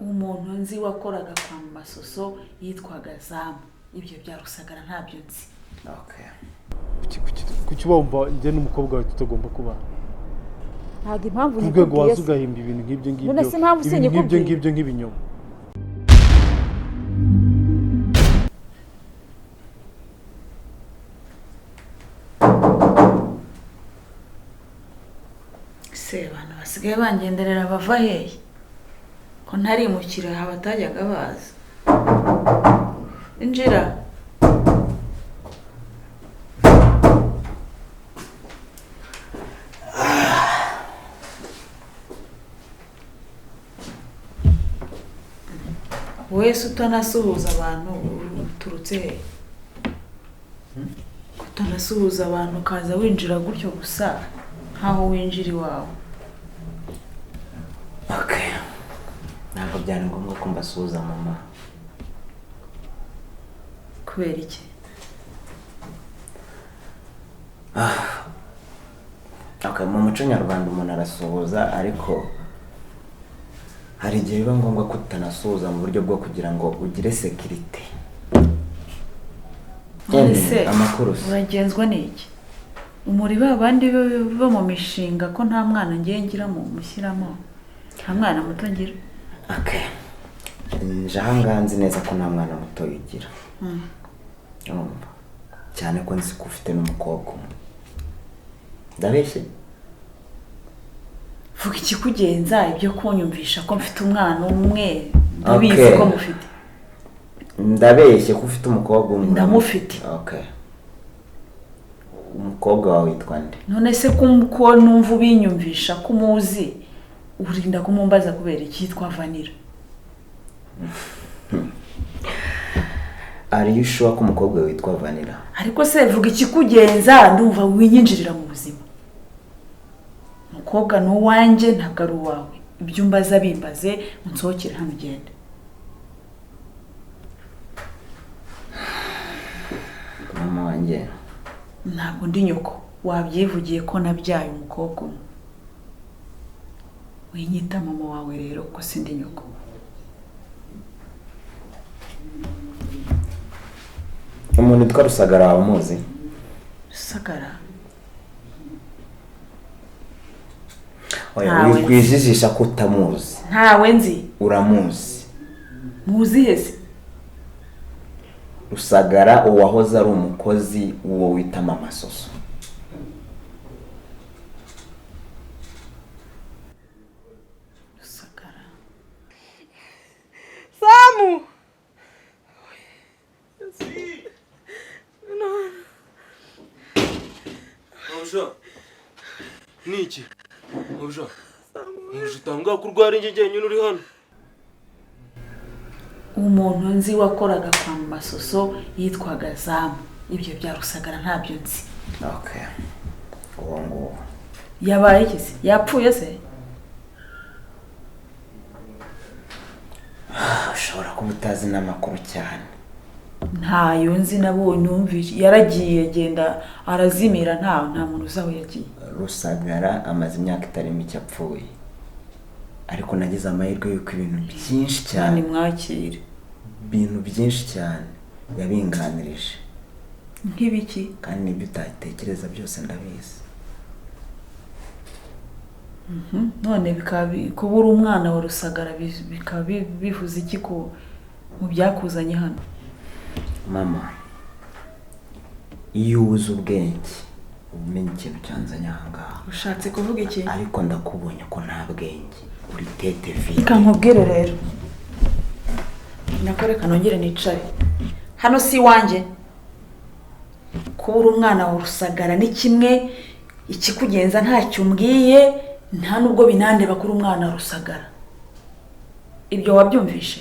umuntu nzi wakoraga kwa Masoso yitwaga Zamu. Ibyo bya Rusagara ntabyo nzi. Okay. Kuki wumva njye n'umukobwa wawe tutagomba kubana? Ntabwo impamvu ni kubwiye waza ugahimba ibintu nk'ibyo ngibyo. None se impamvu sinye kubwiye ngibyo nk'ibinyoma. Se bana basigaye bangenderera bava hehe? Ko ntari mukira abatajyaga baza. Injira. Wese utanasuhuza abantu turutse he? Utanasuhuza abantu kaza winjira gutyo gusa nkaho winjira iwawe. Okay. Ntabwo byari ngombwa ko mbasuhuza mama. Kubera iki? Okay, mu muco nyarwanda umuntu arasuhuza ariko hari igihe biba ngombwa ko utanasuhuza mu buryo bwo kugira ngo ugire security. Ese amakuru uragenzwa n'iki? Umuri babandi bo mu mishinga ko nta mwana ngiye ngira mu mushyiramo. Nta mwana muto ngira. Okay. Njahanganzi neza ko nta mwana muto yigira. Cyane ko nzi ko ufite n'umukobwa umwe. Ndabeshye? Vuga ikikugenza ibyo kunyumvisha ko mfite umwana umwe. Ndabizi ko mufite. Ndabeshye ko ufite umukobwa umwe. Ndamufite. Okay. Umukobwa wawe witwa nde? None se ko numva ubinyumvisha ko muzi urinda kumumbaza kubera iki yitwa Vanilla? Are you sure ko umukobwa witwa Vanilla? Ariko se vuga ikikugenza ndumva winyinjirira mu buzima. Umukobwa no wanje ntabwo ari uwawe. Ibyo umbaza bimbaze unsohokere hano ugende. Mama wanjye. Ntabwo ndi nyoko. Wabyivugiye ko nabyaye umukobwa umwe. Winyita mama wawe rero ko sindi nyoko. Umuntu witwa Rusagara wawe muzi? Rusagara? Oya, wikwijijisha ko utamuzi. Ntawe nzi. Uramuzi. Muzi hese? Rusagara uwahoze ari umukozi uwo wita Mama Soso. Rusagara. Samu! Mabusha. Niki? Mabusha. Mabusha tanga kurwara injye nyine uri hano. Umuntu nzi wakoraga kwa Masoso yitwaga Zamu. Ibyo bya Rusagara ntabyo nzi. Okay. Uwo yabaye iki se? Yapfuye se? ushobora kuba utazi n'amakuru cyane. Ntayo nzi nabonye numvise yaragiye agenda arazimira nta muntu uzaho yagiye. Rusagara amaze imyaka itari mike apfuye. Ariko nagize amahirwe yuko ibintu byinshi cyane mwakire. Ibintu byinshi cyane yabinganirije. Nk'ibiki? Kandi nibyo utatekereza byose ndabizi. None kubura umwana wa Rusagara bivuze iki ko mu byakuzanye hano? Mama, iyo uzi ubwenge umenye ikintu cyanzanye ahangaha. Ushatse kuvuga iki? Ariko ndakubonye ko nta bwenge uri tete vide. Kankubwire rero. Nakoreka nongere nicare. Hano si wanje. Kubura umwana wa Rusagara ni kimwe, ikikugenza ntacyo umbwiye, nta nubwo binande bakuru umwana wa Rusagara. Ibyo wabyumvishe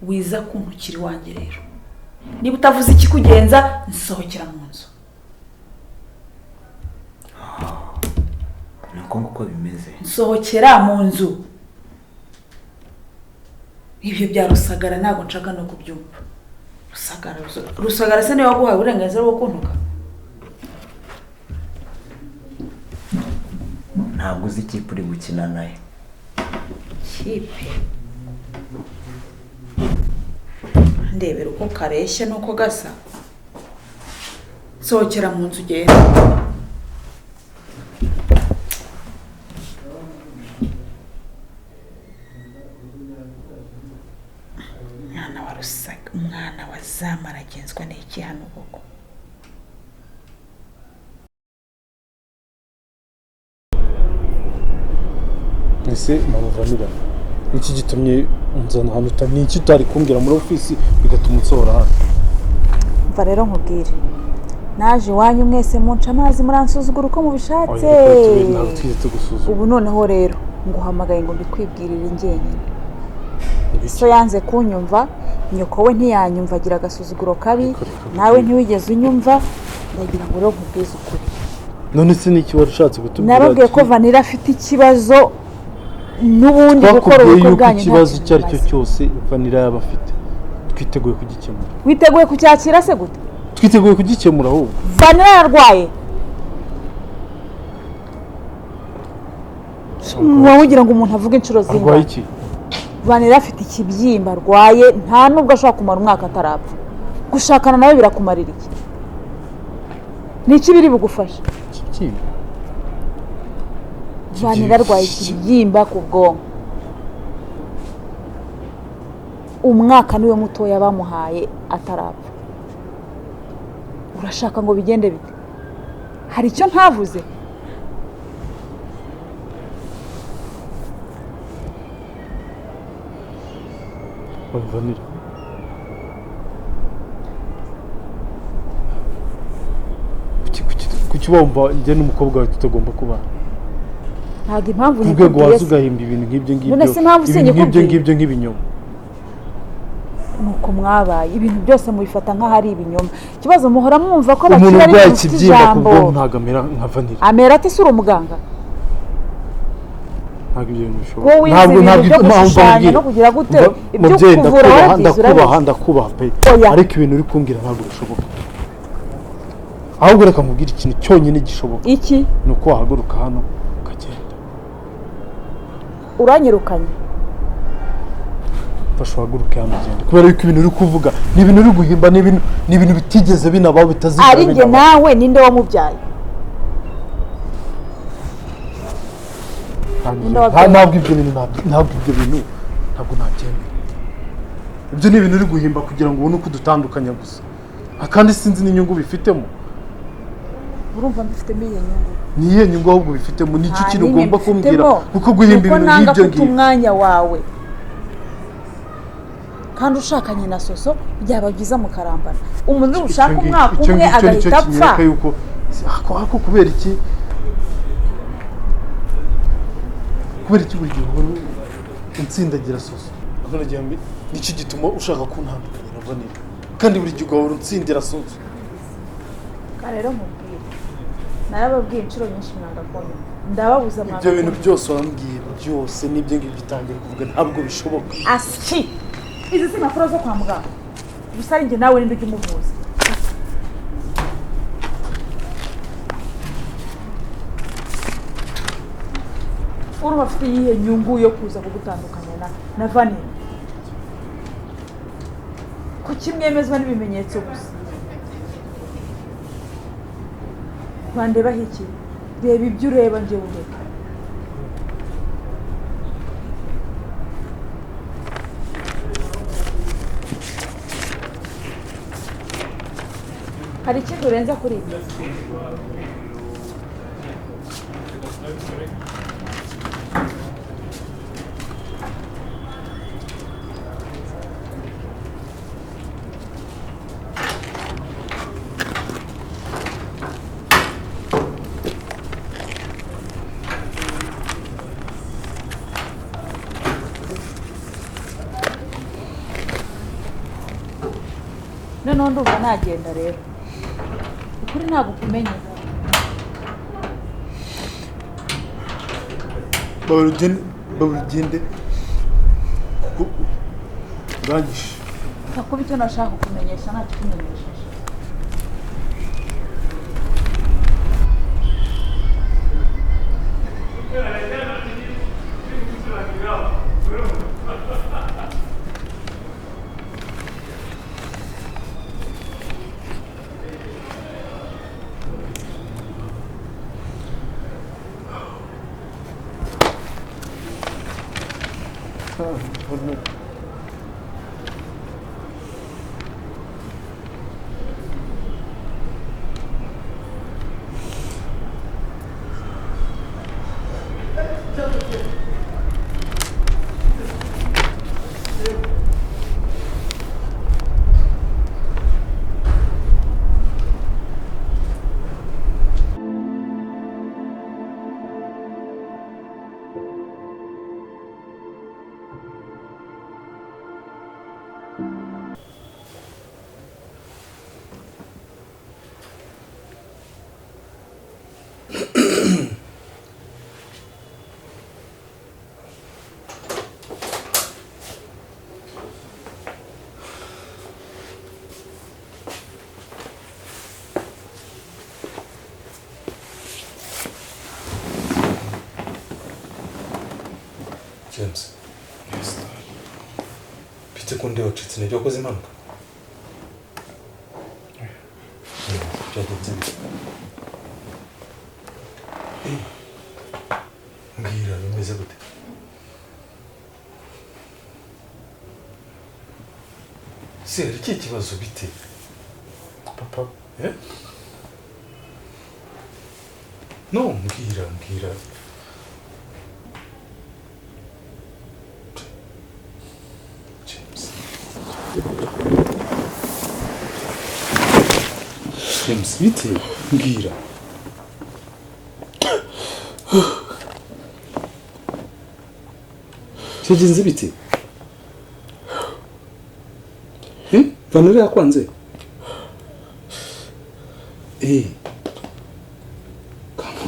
wiza kuntukiri wanjye rero. Niba utavuze ikikugenza nsohokera mu nzu. Nuko nguko bimeze. Nsohokera mu nzu. Ibyo bya Rusagara ntabwo nshaka no kubyumva. Rusagara se niwe waguhaye uburenganzira bwo kuntuka? ntabwo uzi ikipe uri gukina nayo. Kipe ndebera uko kareshya nuko gasa. Sohokera mu nzu ugenda. Umwana wazamara agenzwa n'iki hano koko? Ese mama Vanilla iki gitumye unzana hano ni iki utari kumbwira muri ofisi bigatuma unsohora hano? Mva rero nkubwire, naje iwanyu mwese munca amazi muransuzugura uko mubishatse. Ubu noneho rero nguhamagaye ngo mbikwibwirire njyenyine. So yanze kunyumva, nyoko we ntiyanyumva, agira agasuzuguro kabi, nawe ntiwigeze unyumva, ndagira ngo rero nkubwize ukuri. None se niki warushatse gutubwira? Nababwiye ko Vanilla afite ikibazo n'ubundi gukora ubukwe bwanyu. Ikibazo icyo ari cyo cyose Vanilla yaba afite, twiteguye kugikemura. Witeguye kucyakira se gute? Twiteguye kugikemura ahubwo. Vanilla yarwaye. Wowe ugira ngo umuntu avuge inshuro zingana? Arwaye iki? Vanilla afite ikibyimba arwaye, nta nubwo ashobora kumara umwaka atarapfa. Gushakana nawe birakumarira iki? Niki biri bugufasha? Ikibyimba. Vanilla arwaye ikibyimba ku bwonko. Umwaka niwe mutoya bamuhaye atarapfa. Urashaka ngo bigende bite? Hari icyo ntavuze? Vanilla. Kuki wumva njye n'umukobwa wawe tutagomba kubana? Ntabwo impamvu ni ubwo waza ugahimba ibintu nk'ibyo ngibyo. None se impamvu usenye kubwira ngibyo nk'ibinyoma. Nuko mwabaye ibintu byose mubifata nk'aho ari ibinyoma. Ikibazo muhora mwumva ko bakira ari ikibyimba kuko ntago amera nka Vanilla. Amera ati sura umuganga. Ntabwo ibyo bintu bishoboka. Ntabwo no kugira gute ibyo kuvura waragize ndakubaha pe. Ariko ibintu uri kumbwira ntabwo bishoboka. Ahubwo reka mubwire ikintu cyonyine gishoboka. Iki? Nuko wahaguruka hano ukagenda. Uranyirukanye? Fashaguruka hano ugenda. Kubera yuko ibintu uri kuvuga ni ibintu uri guhimba, ni ibintu bitigeze binabaho bitazigera. Ari nge nawe ninde wamubyaye? Ntabwo ibyo bintu ntabwo nabyemera. Ibyo ni ibintu uri guhimba kugira ngo ubone uko dutandukanya gusa. Akandi sinzi n'inyungu bifitemo. Urumva mbifitemo iyo nyungu? Niye nyungu ahubwo bifitemo, nicyo kintu ugomba kumbwira kuko guhimba ibintu nk'ibyo ngibyo. Umwanya wawe kandi ushakanye na Soso byaba byiza mukarambana. Umuntu ushaka umwaka umwe agahita apfa. Ako kubera iki? Kubera iki buri gihe unsindagira Soso? None gihambi nicyo gituma ushaka kuntandukanya na Vanilla. Kandi buri gihe ugahora unsindira Soso. Rero mubwire, narababwiye inshuro nyinshi mwanga kumwe. Ndababuza mwanga. Ibyo bintu byose wambwiye byose nibyo ngibyo bitangiye kuvuga ntabwo bishoboka. Aski izi sinafuro zo kwa muganga. Bisari nge nawe ninde umuvuza. Urumva afite iyihe nyungu yo kuza kugutandukanya na Vanilla? Kuki mwemezwa n'ibimenyetso gusa? Bandeba iki? Reba ibyo ureba nje ureka. Hari ikindi urenza kuri ibyo? None ndumva nagenda rero. Ukuri ntabwo kumenye. Babugende. Urangije. Kuko icyo nashaka kumenyesha ntacyo kumenyesheje. James. Yes, sir. Bite ko ndi wacitse intege wakoze impanuka? Byagenze bite? Mbwira bimeze gute? Se hari iki kibazo bite? Papa, No, mbwira. James, bite? Mbwira. Cyagenze bite? Vanilla yakwanze?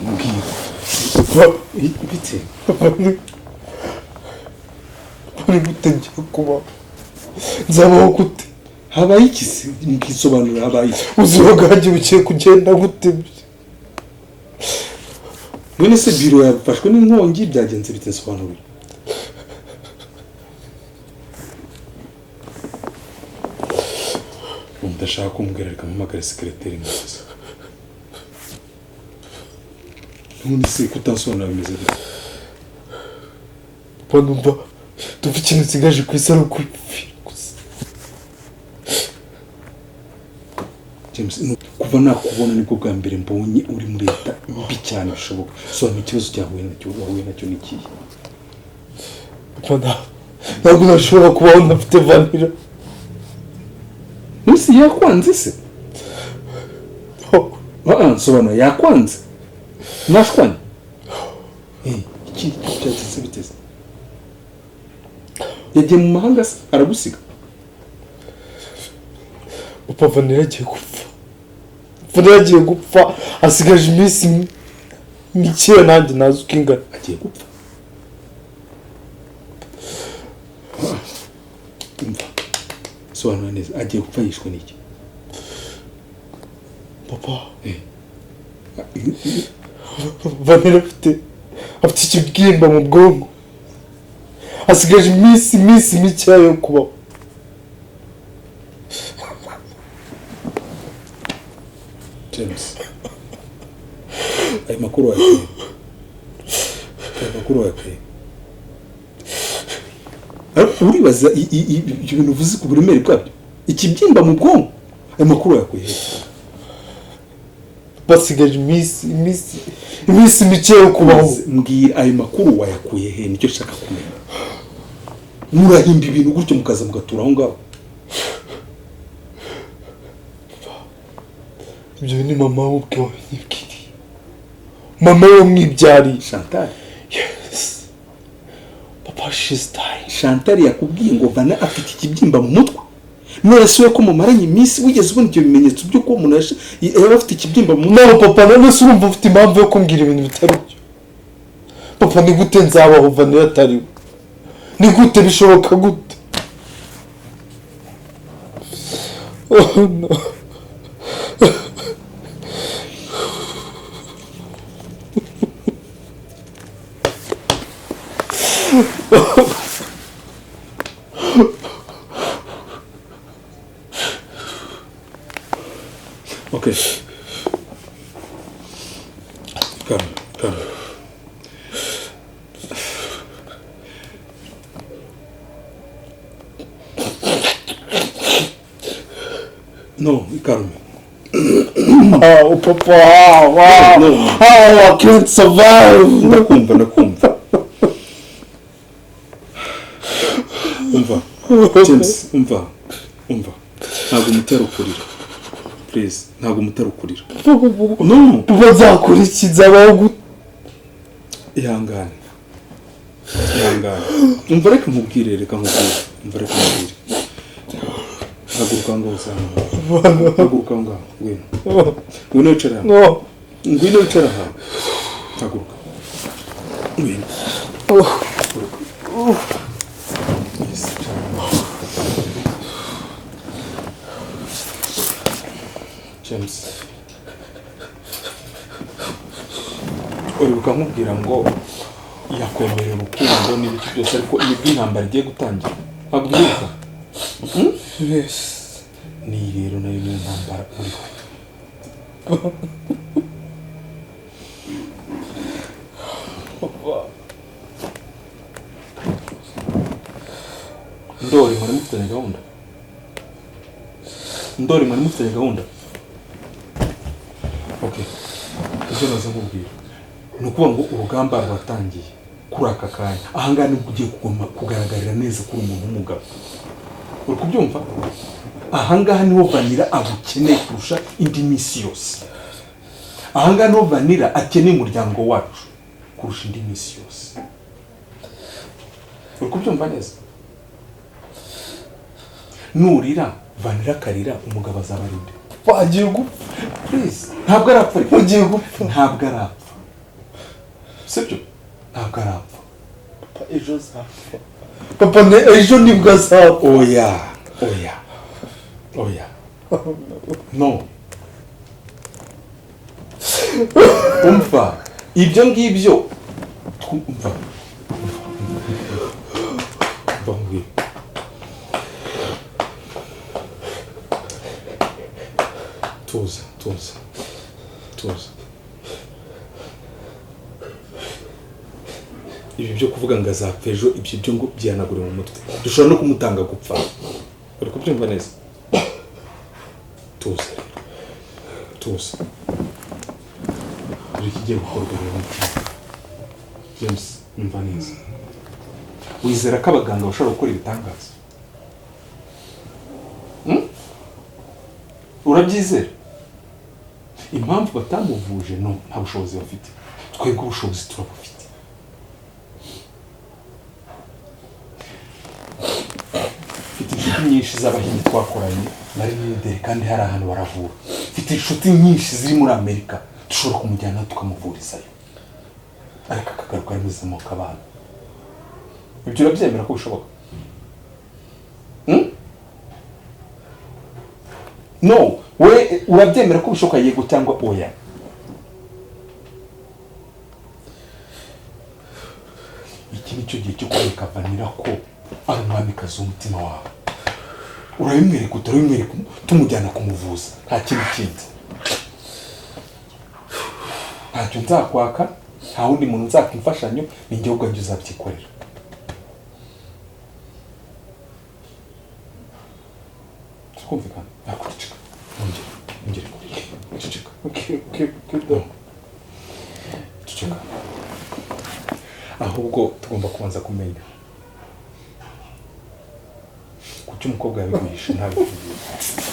Mbwira. Bite? Uri gutegeka kuba nzabaho gute? Habaye iki se? Ngisobanura habaye iki? Ubuzima bwanjye bugiye kugenda gute? None se biro yafashwe n'inkongi byagenze bite sobanura? Ndashaka kumbwira reka mpamagare secrétaire musaza. None se kutasobanura bimeze gute? Papa numva tuva ikintu nsigaje ku isi ari ukwipfira gusa. James, kuva nakubona nibwo bwa mbere mbonye uri muri leta mbi cyane bishoboka. Sobanura ikibazo cyahuye nacyo n'ikihe? Papa ntabwo nashobora kubaho ntafite vanilla. Nisi yakwanze se? Sobanura yakwanze? Nashwanye? Iki cyatse biteze? Yagiye mu mahanga se aragusiga? Papa vanilla agiye gupfa. Vanilla agiye gupfa asigaje iminsi mike nanjye nazi uko ingana. Agiye gupfa? Sobanura neza, agiye gupfa yishwe n'iki? Papa, vanilla afite ikibyimba mu bwonko. Asigaje iminsi mike yo kubaho. James, ayo makuru wayakuye? Uribaza ibintu uvuze ku buremere bwabyo? Ikibyimba mu bwonko? Ayo makuru wayakuye? Basigaje iminsi mike yo kubaho. Mbwira ayo makuru wayakuye he? Nicyo nshaka kumenya. Murahimba ibintu gutyo mukaza mugatura aho ngaho. Ibyo ni mama ubwe wanyibwiriye. Mama yo mwibyariye. Chantal? Yes. Papa, she's dying. Chantal yakubwiye ngo Vana afite ikibyimba mu mutwe? None se ko mumaranye iminsi wigeze ubona ibyo bimenyetso by'uko umuntu yaba afite ikibyimba mu mutwe? No papa, none se urumva ufite impamvu yo kumbwira ibintu bitari byo? Papa, ni gute nzabaho Vana atari we? Ni gute bishoboka gute? Oh no. Okay. Come. No, ikarume. Oh, papa, wow. No. Oh, I can't survive. Ndakumva. Umva. James, umva. Ntabwo mutera ukurira. Please, ntabwo mutera ukurira. No. Papa zakurikiza abaho Ihangane. Umva reka nkubwire. Haguruka ngo usanga. Haguruka ngo. Ngwino wicara. No. Ngwino wicara aha. Haguruka. Ngwino. Yes. James. Uribuka nkubwira ngo yakwemerera urukundo n'ibiki byose ariko nibwo intambara igiye gutangira. Abwiwe. Yes. Ni rero nayo niyo ntambara uriho. Ndori muri mufitanye gahunda. Okay. Icyo nazo nkubwira. Ni ukuvuga ngo urugamba rwatangiye kuri aka kanya. Ahangaha nibwo ugiye kugomba kugaragarira neza kuri umuntu w'umugabo. Uri kubyumva? Ahangaha niho Vanilla abukeneye kurusha indi misi yose. Ahangaha niho Vanilla akeneye umuryango wacu kurusha indi misi yose. Uri kubyumva neza? Nurira Vanilla karira umugabo azabarinde. Wagiye gupfa. Please, ntabwo arapfa. Wagiye gupfa. Ntabwo arapfa. Sibyo? Ntabwo arapfa. Papa ejo zapfa. Papa ejo nibwo azapfa. Oya. No. Umva. Ibyo ngibyo. Umva. Tuza. Ibi byo kuvuga ngo azapfa ejo ibyo byo ngo byanagure mu mutwe. Dushobora no kumutanga gupfa. Uri kubyumva neza? Tuza. Uri kigiye gukorwa rero. James, umva neza. Wizera ko abaganga bashobora gukora ibitangaza? Urabyizera? Impamvu batamuvuje no nta bushobozi bafite. Twebwe ubushobozi turabufite. Mfite inshuti nyinshi z'abahinzi twakoranye bari n'ideri kandi hari ahantu baravura. Mfite inshuti nyinshi ziri muri Amerika dushobora kumujyana tukamuvurizayo. Ariko akagaruka ari muzima ukabana. Ibyo urabyemera ko bishoboka? No, we urabyemera ko bishoboka yego cyangwa oya? Iki nicyo gihe cyo kwereka Vanilla ko ari umwamikazi w'umutima wawe. Urabimwereka tumujyana kumuvuza. Nta kintu kindi. Ntacyo nzakwaka, nta wundi muntu nzaka imfashanyo, ni njye ubwanjye uzabyikorera. Tukumvikana? Nakucika. Ongera. Ceceka. Okay. Ceceka. Ahubwo tugomba kubanza kumenya kuki umukobwa yabigurisha ntabikubwira.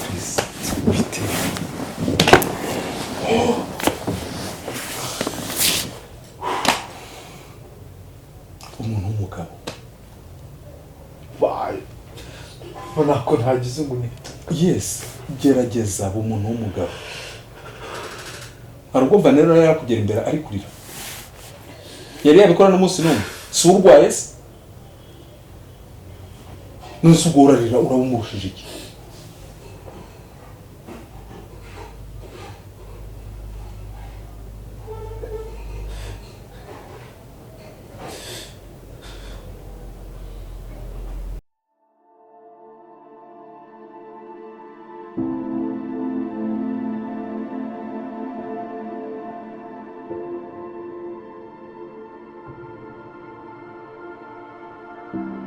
Please, bite. Umuntu w'umugabo. Bye. Nako ntagize ngo ni. Yes, gerageza umuntu w'umugabo. Hari ubwo Vanilla yakugera imbere ari kurira. Yari yabikora n'umunsi n'umwe. Si urwaye se? Nuse ubwo urarira urabumushije iki?